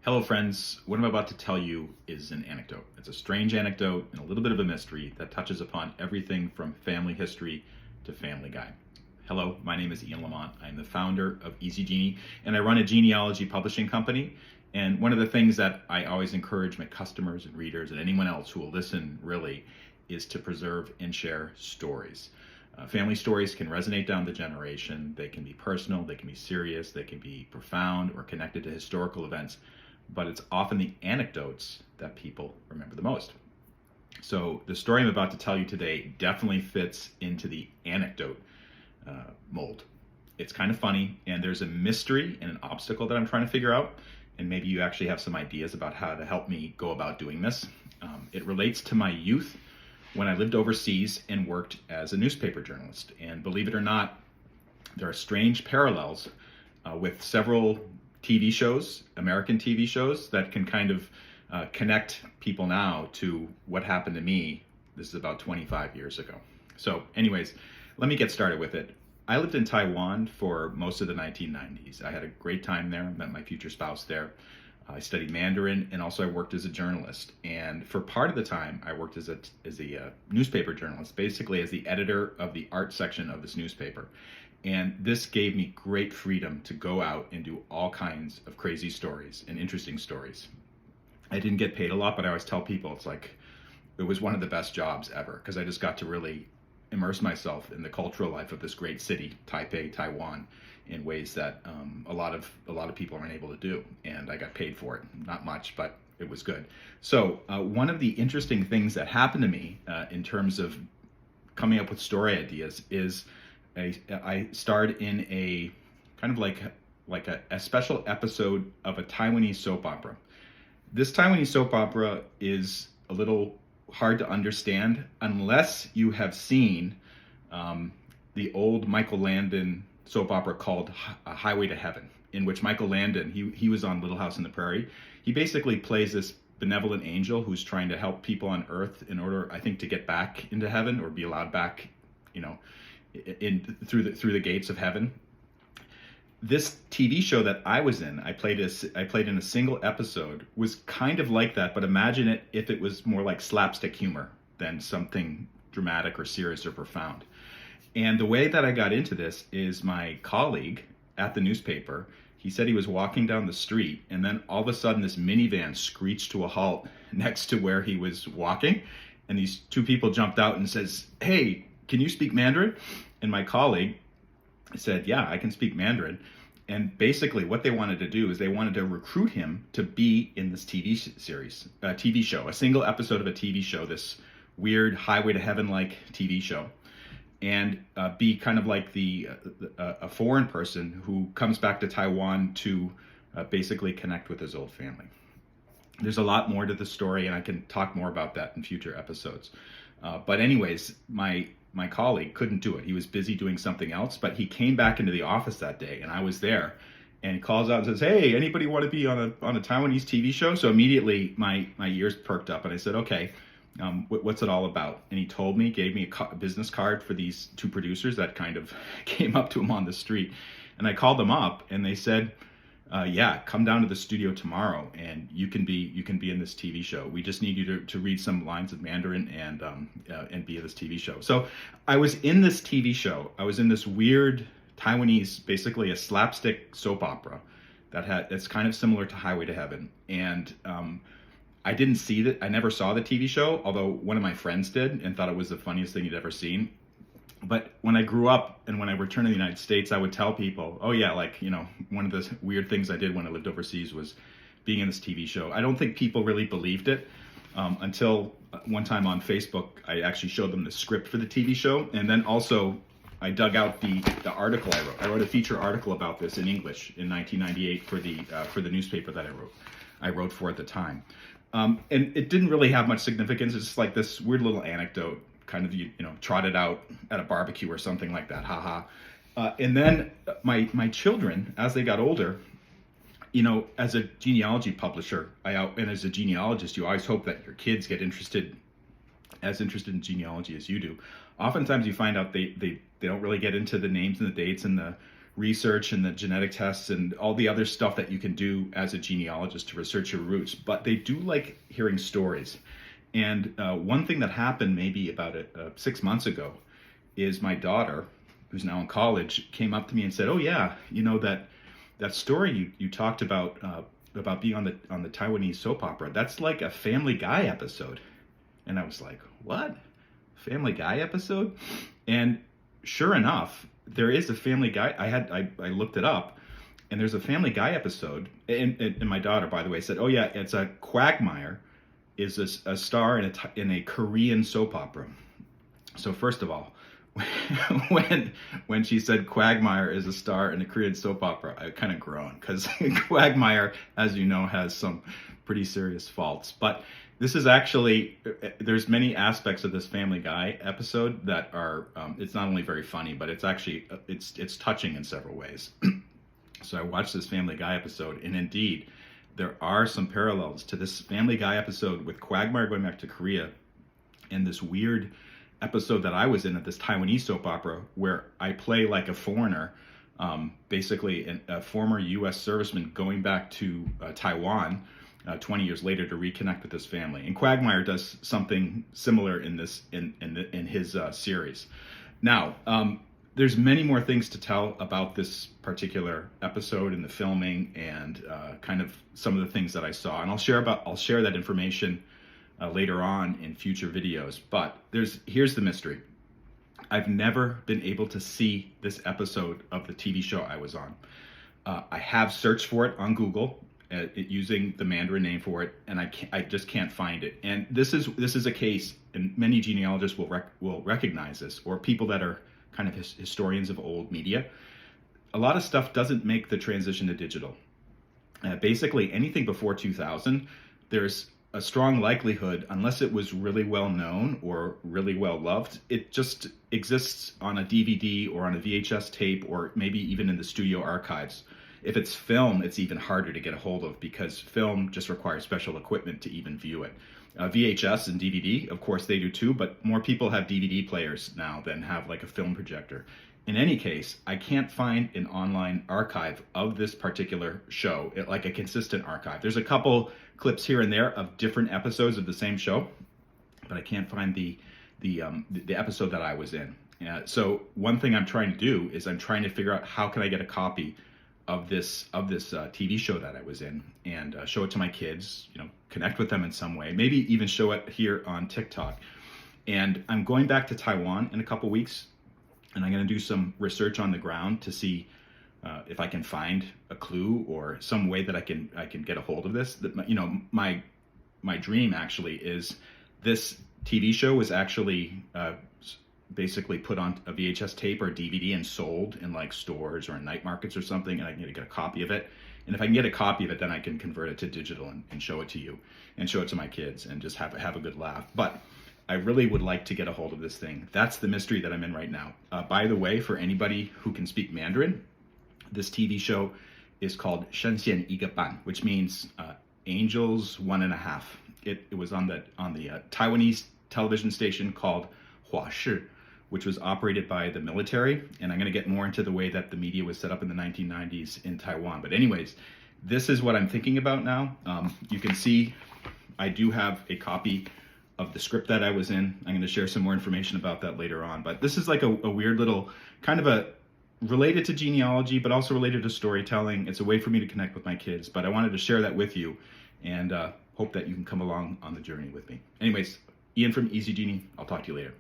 Hello, friends. What I'm about to tell you is an anecdote. It's a strange anecdote and a little bit of a mystery that touches upon everything from family history to Family Guy. Hello, my name is Ian Lamont. I'm the founder of Easy Genie, and I run a genealogy publishing company. And one of the things that I always encourage my customers and readers and anyone else who will listen really is to preserve and share stories. Family stories can resonate down the generation. They can be personal, they can be serious, they can be profound or connected to historical events, but it's often the anecdotes that people remember the most. So the story I'm about to tell you today definitely fits into the anecdote mold. It's kind of funny, and there's a mystery and an obstacle that I'm trying to figure out, and maybe you actually have some ideas about how to help me go about doing this. It relates to my youth when I lived overseas and worked as a newspaper journalist. And believe it or not, there are strange parallels with several TV shows, American TV shows, that can kind of connect people now to what happened to me. This is about 25 years ago. So anyways, let me get started with it. I lived in Taiwan for most of the 1990s. I had a great time there, met my future spouse there. I studied Mandarin, and also I worked as a journalist. And for part of the time, I worked as a newspaper journalist, basically as the editor of the art section of this newspaper. And this gave me great freedom to go out and do all kinds of crazy stories and interesting stories. I didn't get paid a lot, but I always tell people it was one of the best jobs ever, because I just got to really immerse myself in the cultural life of this great city, Taipei, Taiwan, in ways that a lot of people aren't able to do. And I got paid for it, not much, but it was good. So one of the interesting things that happened to me in terms of coming up with story ideas is I starred in a kind of like a special episode of a Taiwanese soap opera. This Taiwanese soap opera is a little hard to understand unless you have seen the old Michael Landon soap opera called Highway to Heaven, in which Michael Landon, he was on Little House on the Prairie. He basically plays this benevolent angel who's trying to help people on earth in order, I think, to get back into heaven or be allowed back, through the gates of heaven. This TV show that I was in, I played in a single episode, was kind of like that, but imagine it if it was more like slapstick humor than something dramatic or serious or profound. And the way that I got into this is my colleague at the newspaper, he said he was walking down the street, and then all of a sudden this minivan screeched to a halt next to where he was walking, and these two people jumped out and says, "Hey, can you speak Mandarin?" And my colleague said, "Yeah, I can speak Mandarin." And basically what they wanted to do is they wanted to recruit him to be in this TV show, a single episode of a TV show, this weird Highway to Heaven-like TV show, and be kind of like a foreign person who comes back to Taiwan to basically connect with his old family. There's a lot more to the story, and I can talk more about that in future episodes. But anyways, my colleague couldn't do it. He was busy doing something else, but he came back into the office that day, and I was there. And he calls out and says, "Hey, anybody want to be on a Taiwanese TV show?" So immediately my ears perked up, and I said, "Okay, what's it all about?" And he told me, gave me a business card for these two producers that kind of came up to him on the street. And I called them up, and they said, "Yeah, come down to the studio tomorrow, and you can be in this TV show. We just need you to read some lines of Mandarin and be in this TV show." So I was in this TV show. I was in this weird Taiwanese, basically a slapstick soap opera that's kind of similar to Highway to Heaven. And I didn't see that. I never saw the TV show, although one of my friends did and thought it was the funniest thing he'd ever seen. But when I grew up and when I returned to the United States, I would tell people, "Oh yeah, one of the weird things I did when I lived overseas was being in this TV show." I don't think people really believed it until one time on Facebook, I actually showed them the script for the TV show. And then also I dug out the article I wrote. I wrote a feature article about this in English in 1998 for the newspaper that I wrote for at the time. And it didn't really have much significance. It's just like this weird little anecdote, kind of trotted out at a barbecue or something like that, haha. And then my children, as they got older, as a genealogy publisher, and as a genealogist, you always hope that your kids get interested in genealogy as you do. Oftentimes you find out they don't really get into the names and the dates and the research and the genetic tests and all the other stuff that you can do as a genealogist to research your roots, but they do like hearing stories. And one thing that happened maybe about 6 months ago is my daughter, who's now in college, came up to me and said, "Oh yeah, you know that story you talked about being on the Taiwanese soap opera. That's like a Family Guy episode." And I was like, "What? Family Guy episode?" And sure enough, there is a Family Guy. I looked it up, and there's a Family Guy episode. And my daughter, by the way, said, "Oh yeah, it's a Quagmire is a star in a Korean soap opera." So first of all, when she said Quagmire is a star in a Korean soap opera, I kind of groaned, because Quagmire, as you know, has some pretty serious faults. But this is actually, there's many aspects of this Family Guy episode that are, it's not only very funny, but it's actually, it's touching in several ways. So I watched this Family Guy episode, and indeed, there are some parallels to this Family Guy episode with Quagmire going back to Korea, and this weird episode that I was in at this Taiwanese soap opera where I play like a foreigner, basically a former U.S. serviceman going back to Taiwan 20 years later to reconnect with his family. And Quagmire does something similar in this in his series. Now, there's many more things to tell about this particular episode and the filming and kind of some of the things that I saw, and I'll share that information later on in future videos. But here's the mystery. I've never been able to see this episode of the TV show I was on. I have searched for it on Google using the Mandarin name for it, and I just can't find it. And this is a case, and many genealogists will recognize this, or people that are kind of historians of old media. A lot of stuff doesn't make the transition to digital. Basically, anything before 2000, there's a strong likelihood, unless it was really well known or really well loved, it just exists on a DVD or on a VHS tape, or maybe even in the studio archives. If it's film, it's even harder to get a hold of, because film just requires special equipment to even view it. VHS and DVD, of course, they do too, but more people have DVD players now than have like a film projector. In any case, I can't find an online archive of this particular show, like a consistent archive. There's a couple clips here and there of different episodes of the same show, but I can't find the episode that I was in. So one thing I'm trying to do is I'm trying to figure out how can I get a copy of this TV show that I was in, and show it to my kids, connect with them in some way, maybe even show it here on TikTok. And I'm going back to Taiwan in a couple weeks, and I'm going to do some research on the ground to see if I can find a clue or some way that I can get a hold of this. My dream actually is this TV show was actually basically put on a VHS tape or a DVD and sold in like stores or in night markets or something, and I can get a copy of it. And if I can get a copy of it, then I can convert it to digital and show it to you and show it to my kids and just have a good laugh. But I really would like to get a hold of this thing. That's the mystery that I'm in right now. By the way, for anybody who can speak Mandarin, this TV show is called 神仙一个半, which means angels 1.5. It was on the Taiwanese television station called Huashi, which was operated by the military. And I'm going to get more into the way that the media was set up in the 1990s in Taiwan. But anyways, this is what I'm thinking about now. You can see I do have a copy of the script that I was in. I'm going to share some more information about that later on. But this is like a weird little kind of a related to genealogy, but also related to storytelling. It's a way for me to connect with my kids. But I wanted to share that with you, and hope that you can come along on the journey with me. Anyways, Ian from Easy Genie. I'll talk to you later.